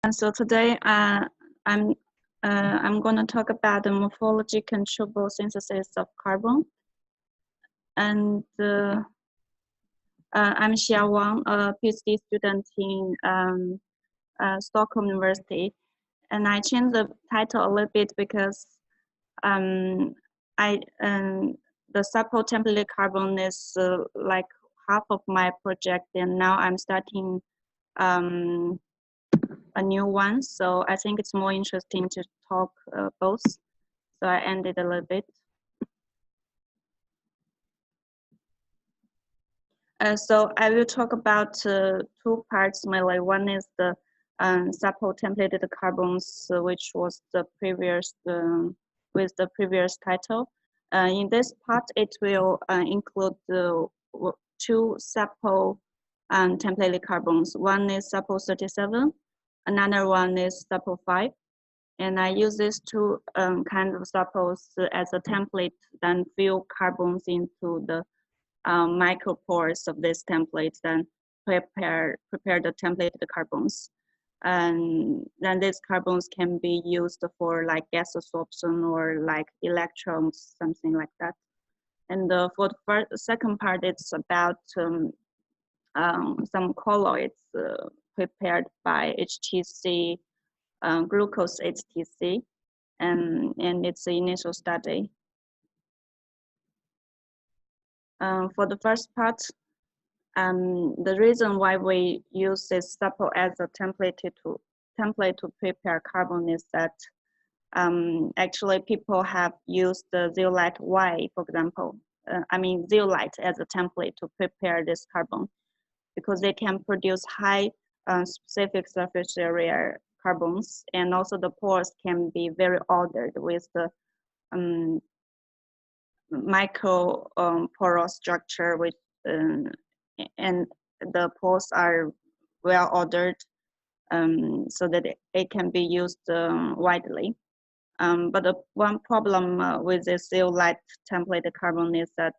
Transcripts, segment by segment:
And so today I'm going to talk about the morphology controllable synthesis of carbon. And I'm Wang, a PhD student in Stockholm University. And I changed the title a little bit because the sample template carbon is like half of my project, and now I'm starting a new one. So I think it's more interesting to talk both. So I ended a little bit. So I will talk about two parts mainly. One is the sample templated carbons, which was the previous with the previous title. In this part, it will include the two sample templated carbons. One is sample 37, another one is sample 5. And I use these two kinds of samples as a template, then fill carbons into the micropores of this template, then prepare the templated carbons. And then these carbons can be used for like gas absorption or like electrons, something like that. And for the second part, it's about some colloids prepared by HTC, glucose HTC, and it's the initial study. For the first part, the reason why we use this sample as a template to prepare carbon is that actually people have used the zeolite Y, for example. Zeolite as a template to prepare this carbon because they can produce high specific surface area carbons, and also the pores can be very ordered with the micro porous structure with and the pores are well ordered so that it can be used widely. But the one problem with this zeolite templated carbon is that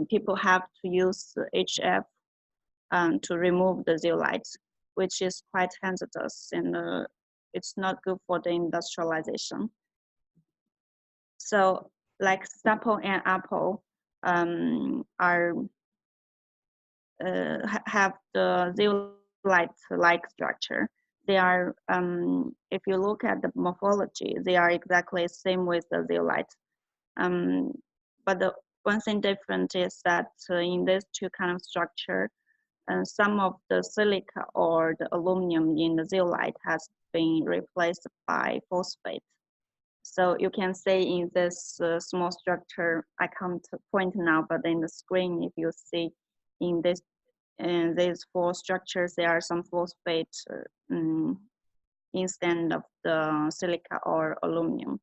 people have to use HF to remove the zeolite, which is quite hazardous, and it's not good for the industrialization. So like sample and apple have the zeolite-like structure. They are, if you look at the morphology, they are exactly the same with the zeolite. But the one thing different is that in these two kind of structure, some of the silica or the aluminum in the zeolite has been replaced by phosphate. So you can say in this small structure, I can't point now, but in the screen, if you see in these four structures, there are some phosphate instead of the silica or aluminum.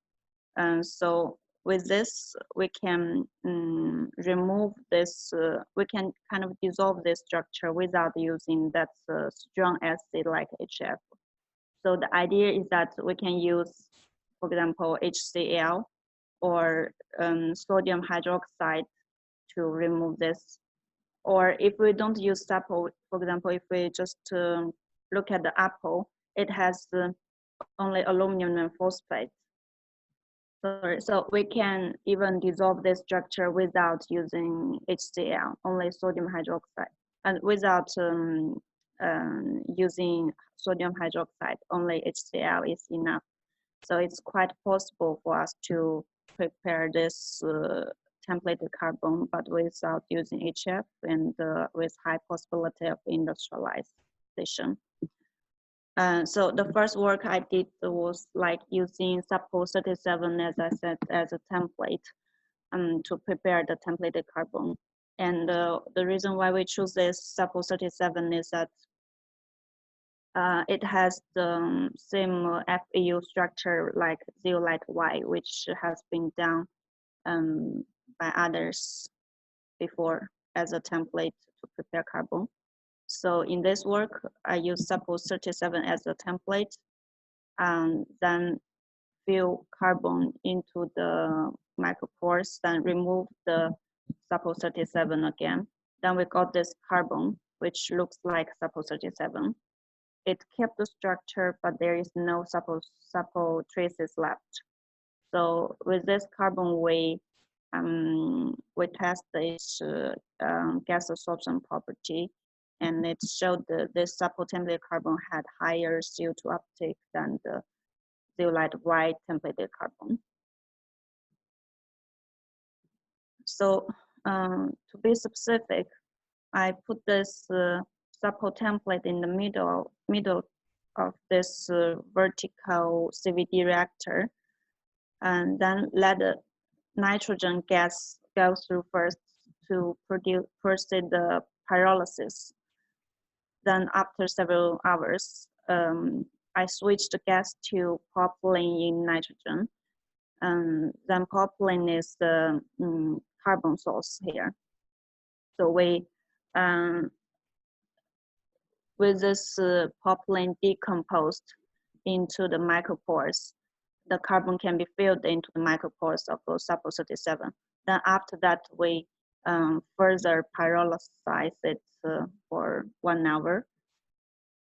So with this, we can remove this, we can kind of dissolve this structure without using that strong acid like HF. So the idea is that we can use, for example, HCl or sodium hydroxide to remove this. Or if we don't use sample, for example, if we just look at the apple, it has only aluminum and phosphate. So we can even dissolve this structure without using HCl, only sodium hydroxide, and without using sodium hydroxide, only HCl is enough. So it's quite possible for us to prepare this templated carbon, but without using HF and with high possibility of industrialization. So the first work I did was like using sample 37, as I said, as a template to prepare the templated carbon. And the reason why we choose this sample 37 is that it has the same FAU structure like zeolite Y, which has been done by others before as a template to prepare carbon. So in this work, I use sample 37 as a template and then fill carbon into the micropores, then remove the sample 37 again. Then we got this carbon, which looks like sample 37. it kept the structure, but there is no supple traces left. So with this carbon, we test its gas absorption property, and it showed that this supple templated carbon had higher CO2 uptake than the zeolite white templated carbon. So to be specific, I put this supple template in the middle of this vertical CVD reactor, and then let the nitrogen gas go through first to proceed the pyrolysis. Then after several hours, I switched the gas to propylene in nitrogen. Then propylene is the carbon source here. So we, with this propylene decomposed into the micropores, the carbon can be filled into the micropores of those supple 37. Then after that, we further pyrolyze it for 1 hour.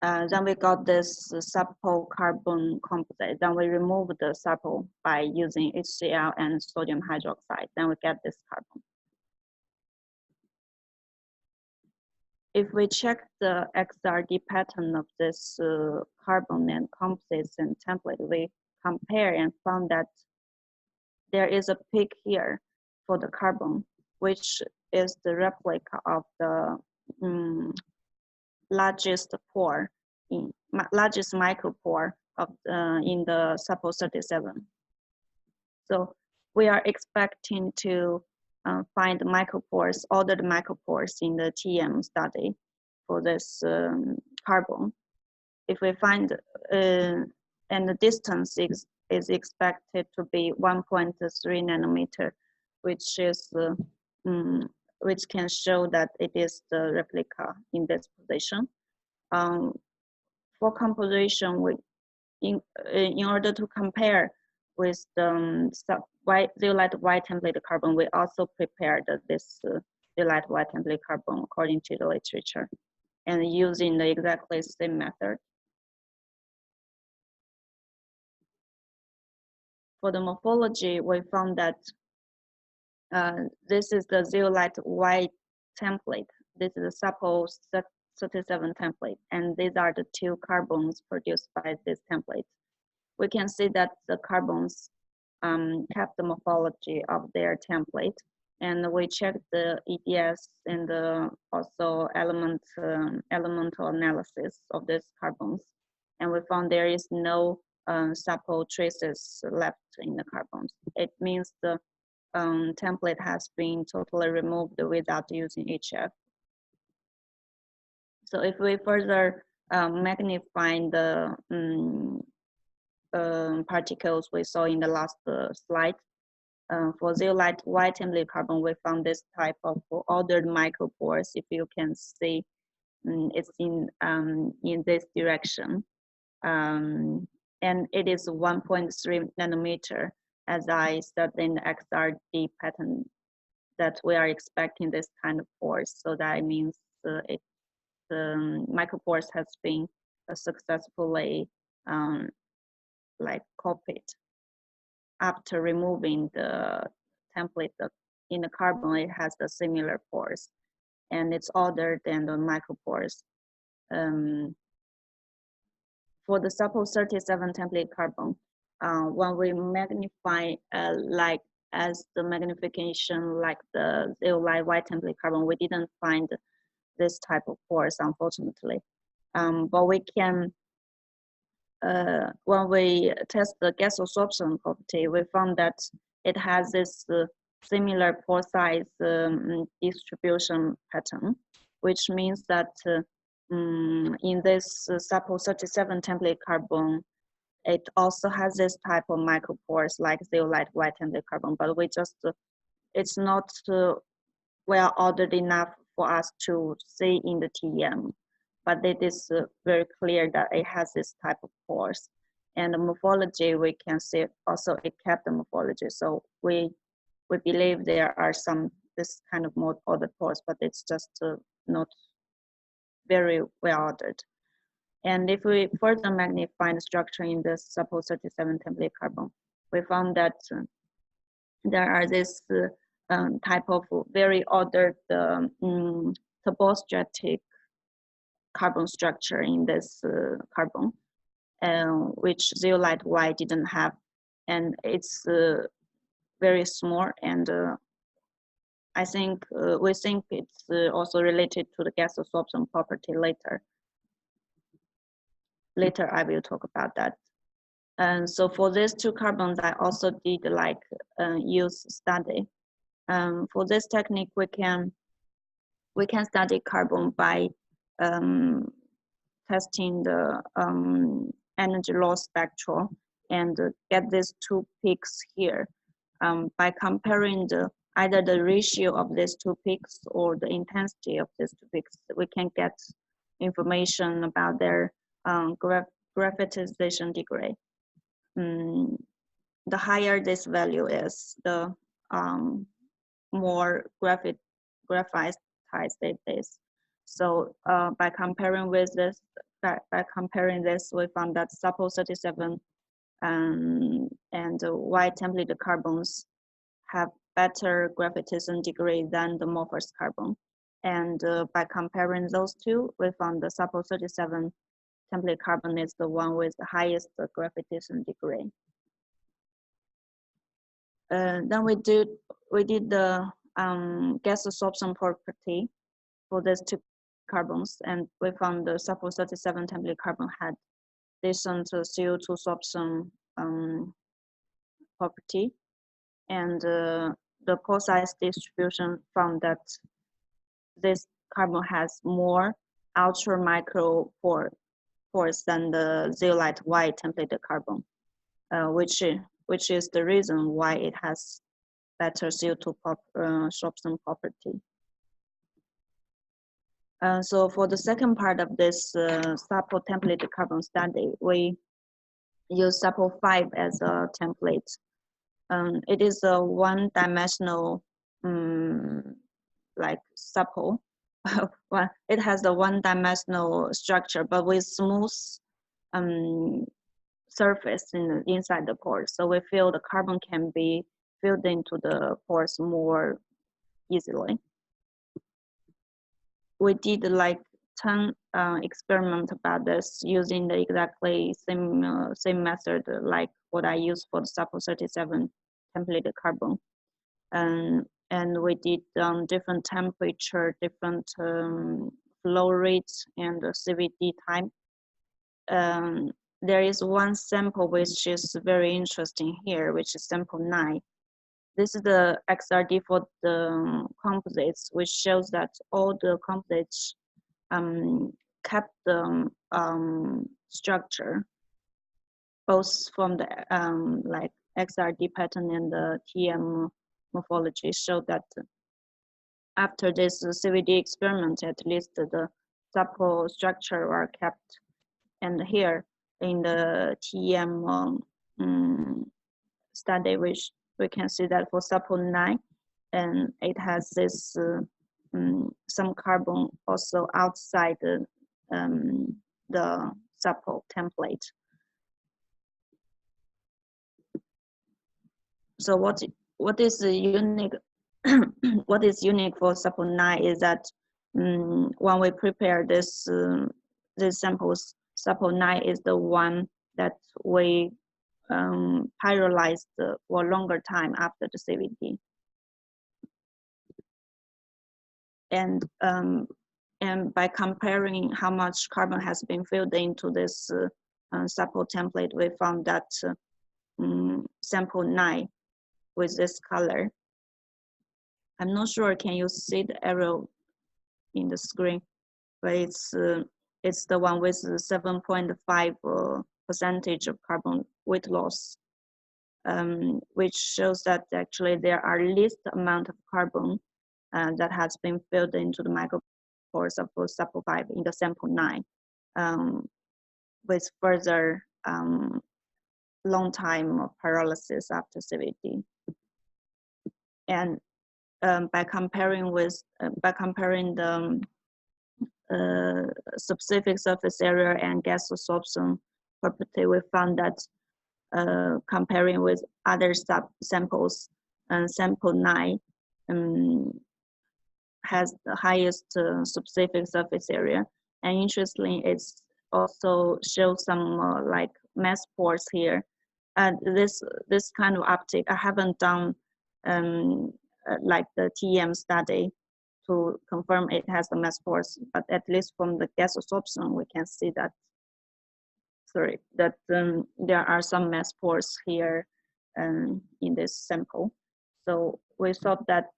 Then we got this supple carbon composite. Then we remove the supple by using HCl and sodium hydroxide. Then we get this carbon. If we check the XRD pattern of this carbon and composites and template, we compare and found that there is a peak here for the carbon, which is the replica of the largest micropore of in the supple 37. So we are expecting to find micropores, ordered micropores in the TM study for this carbon. If we find, and the distance is expected to be 1.3 nanometer, which is which can show that it is the replica in this position. For composition, in order to compare with the zeolite white templated carbon, we also prepared this zeolite white templated carbon according to the literature and using the exactly same method. For the morphology, we found that this is the zeolite white template. This is a supple 37 template, and these are the 2 carbons produced by this template. We can see that the carbons kept the morphology of their template, and we checked the EDS and also elemental analysis of these carbons, and we found there is no supple traces left in the carbons. It means the template has been totally removed without using HF. So if we further magnify the particles we saw in the last slide, for zeolite white templated carbon, we found this type of ordered micropores. If you can see, it's in this direction, and it is 1.3 nanometer, as I said in the XRD pattern, that we are expecting this kind of pores. So that means the micropores has been successfully like copied. After removing the template in the carbon, it has the similar pores, and it's ordered than the micropores. For the supple 37 template carbon, when we magnify like as the magnification like the zeolite white template carbon, we didn't find this type of pores, unfortunately. But we can, when we test the gas absorption property, we found that it has this similar pore size distribution pattern, which means that in this supple 37 template carbon, it also has this type of micropores like zeolite white template carbon, but we just, it's not well ordered enough for us to see in the TEM. But it is very clear that it has this type of pores. And the morphology, we can see also it kept the morphology. So we believe there are some, this kind of more ordered pores, but it's just not very well ordered. And if we further magnify the structure in this suppose 37 template carbon, we found that there are this type of very ordered turbostratic carbon structure in this carbon, which zeolite Y didn't have, and it's very small, and I think we think it's also related to the gas absorption property later. Later, I will talk about that. And so for these two carbons, I also did like use study. For this technique, we can study carbon by testing the energy loss spectrum and get these two peaks here. By comparing either the ratio of these two peaks or the intensity of these two peaks, we can get information about their graphitization degree. The higher this value is, the more graphitized it is. So by comparing this, we found that suppose 37 and Y templated carbons have better graphitization degree than the amorphous carbon. And by comparing those two, we found the suppose 37 template carbon is the one with the highest graphitization degree. Then we did the gas absorption property for these two carbons, and we found the suppose 37 template carbon had decent CO2 absorption property, and the pore size distribution found that this carbon has more ultra micro pores than the zeolite Y templated carbon, which is the reason why it has better CO2 absorption property. So for the second part of this SAPO templated carbon study, we use SAPO 5 as a template. It is a one-dimensional like SAPO. Well, it has the one-dimensional structure, but with smooth surface inside the pores. So we feel the carbon can be filled into the pores more easily. We did like 10 experiments about this using the exactly same method like what I used for the SAPO 37 templated carbon. And we did different temperature, different flow rates, and CVD time. There is one sample which is very interesting here, which is sample 9. This is the XRD for the composites, which shows that all the composites kept the structure, both from the like XRD pattern and the TM morphology, show that after this CVD experiment, at least the SAPO structure are kept. And here in the TM study, which we can see that for SAPO 9, and it has this some carbon also outside the SAPO template. So what is unique? What is unique for SAPO 9 is that when we prepare this these samples, SAPO 9 is the one that we pyrolyzed for a longer time after the CVD. And by comparing how much carbon has been filled into this SAPO template, we found that sample 9 with this color. I'm not sure, can you see the arrow in the screen? But it's the one with 7.5% of carbon weight loss, which shows that actually there are least amount of carbon that has been filled into the micropores of SAPO 5 in the sample 9, with further long time pyrolysis after CVD. And by comparing the specific surface area and gas absorption property, we found that comparing with other samples, sample 9 has the highest specific surface area. And interestingly, it's also shows some like mass pores here. And this kind of optic, I haven't done like the TEM study to confirm it has the mass pores, but at least from the gas absorption, we can see that there are some mass pores here in this sample. So we thought that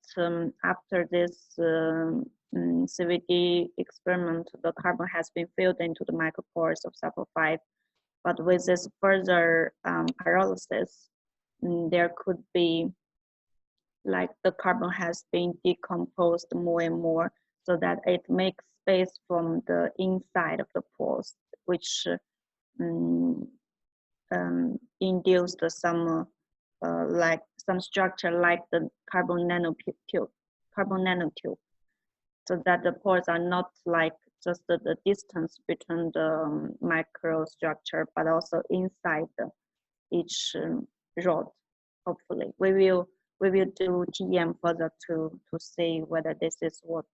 after this CVD experiment, the carbon has been filled into the micropores of sample 5. But with this further pyrolysis, there could be like the carbon has been decomposed more and more, so that it makes space from the inside of the pores, which induced some like some structure like the carbon nanotube, so that the pores are not like just the distance between the microstructure, but also inside each rod. Hopefully, we will do TEM further to see whether this is what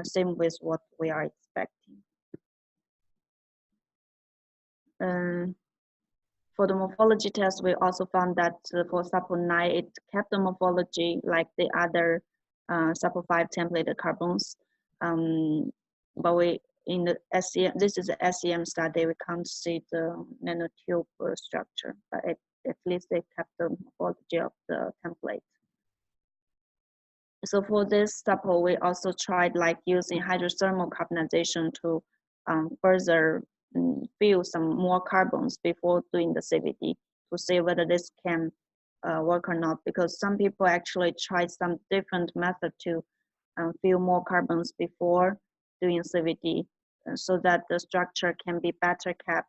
same with what we are expecting. For the morphology test, we also found that for sample 9, it kept the morphology like the other sample 5 templated carbons. But we in the SEM, this is the SEM study, we can't see the nanotube structure, but at least they kept the morphology of the template. So for this sample, we also tried like using hydrothermal carbonization to further fill some more carbons before doing the CVD to see whether this can work or not, because some people actually tried some different method to fill more carbons before doing CVD so that the structure can be better kept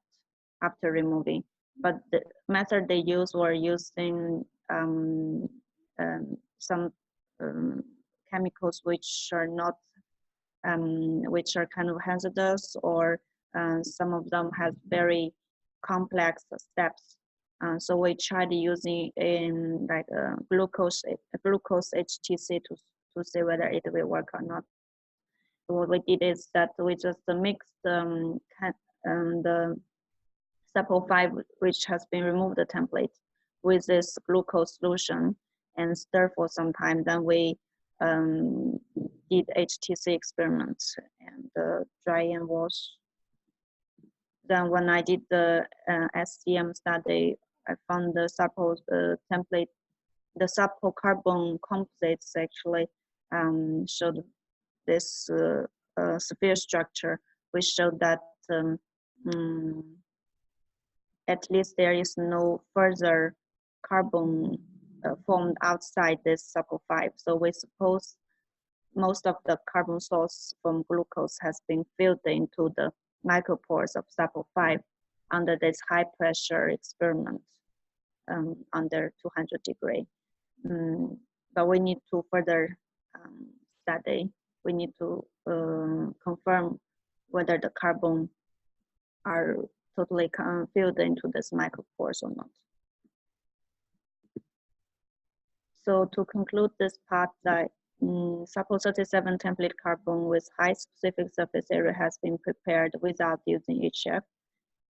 after removing. But the method they used were using some chemicals which are not which are kind of hazardous, or some of them have very complex steps. So we tried using in like glucose HTC to see whether it will work or not. So what we did is that we just mixed the sample 5, which has been removed the template, with this glucose solution and stir for some time. Then we did HTC experiments and dry and wash. Then when I did the SCM study, I found the sample template, the sample carbon composites actually showed this sphere structure, which showed that at least there is no further carbon formed outside this sample 5. So we suppose most of the carbon source from glucose has been filled into the micropores of sample 5 under this high pressure experiment under 200 degrees. But we need to further study. We need to confirm whether the carbon are totally filled into this micropores or not. So to conclude this part, that sample 37 template carbon with high specific surface area has been prepared without using HF,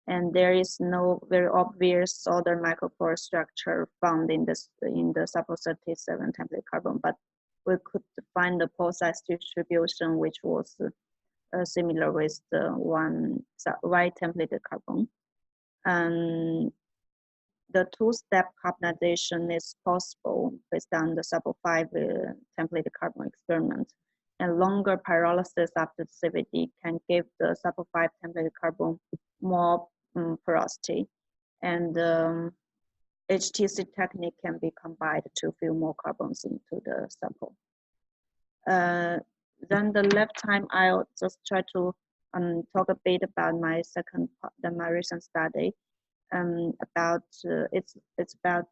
and there is no very obvious other micropore structure found in the sample 37 template carbon, but we could find the pore size distribution which was similar with the white templated carbon. And the two-step carbonization is possible based on the sample 5 templated carbon experiment, and longer pyrolysis after CVD can give the sample 5 templated carbon more porosity, and HTC technique can be combined to fill more carbons into the sample. Then the left time, I'll just try to talk a bit about my my recent study. About it's about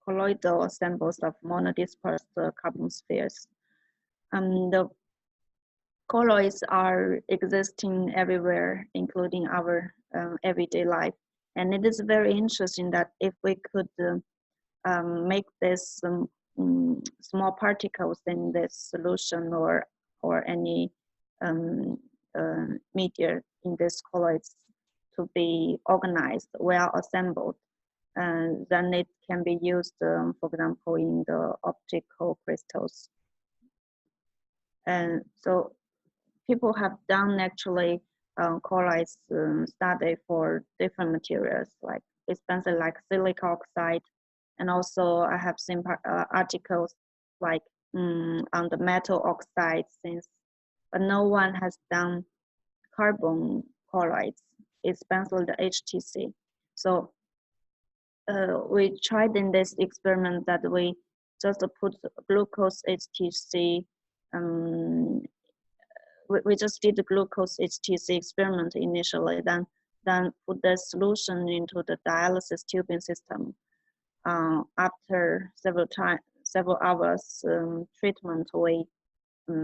colloidal assembles of monodispersed carbon spheres. The colloids are existing everywhere, including our everyday life. And it is very interesting that if we could make this small particles in this solution or any media in this colloids to be organized, well assembled, then it can be used, for example, in the optical crystals. And so people have done actually colloids study for different materials, like especially like silica oxide, and also I have seen articles like on the metal oxide, but no one has done carbon colloids, especially the HTC. So we tried in this experiment that we just put glucose HTC. We just did the glucose HTC experiment initially, then put the solution into the dialysis tubing system. After several hours treatment, we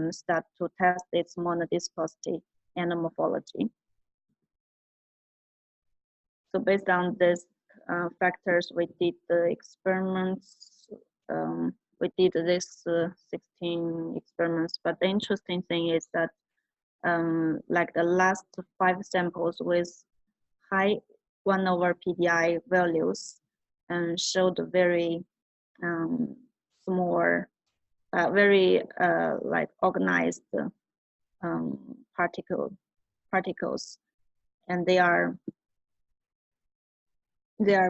start to test its monodisposity and morphology. So based on these factors, we did the experiments. We did this 16 experiments, but the interesting thing is that like the last 5 samples with high 1/PDI values showed very small, very like organized particles, and they are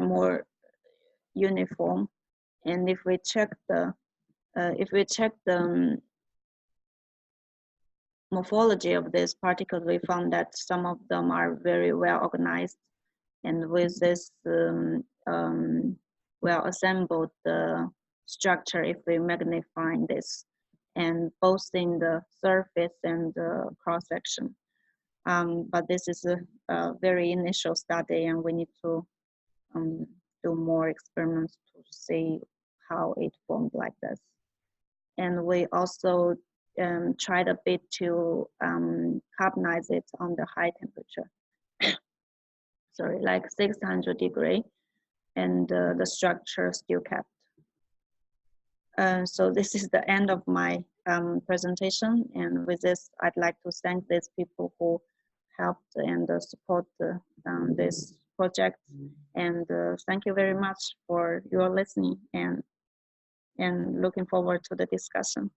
more uniform. And if we check the morphology of these particles, we found that some of them are very well organized, and with this well assembled structure, if we magnify this, and both in the surface and the cross section. But this is a very initial study, and we need to do more experiments to see how it formed like this. And we also tried a bit to carbonize it on the high temperature. Sorry, like 600 degree, and the structure still kept. So this is the end of my presentation, and with this, I'd like to thank these people who helped and support this project, and thank you very much for your listening, and looking forward to the discussion.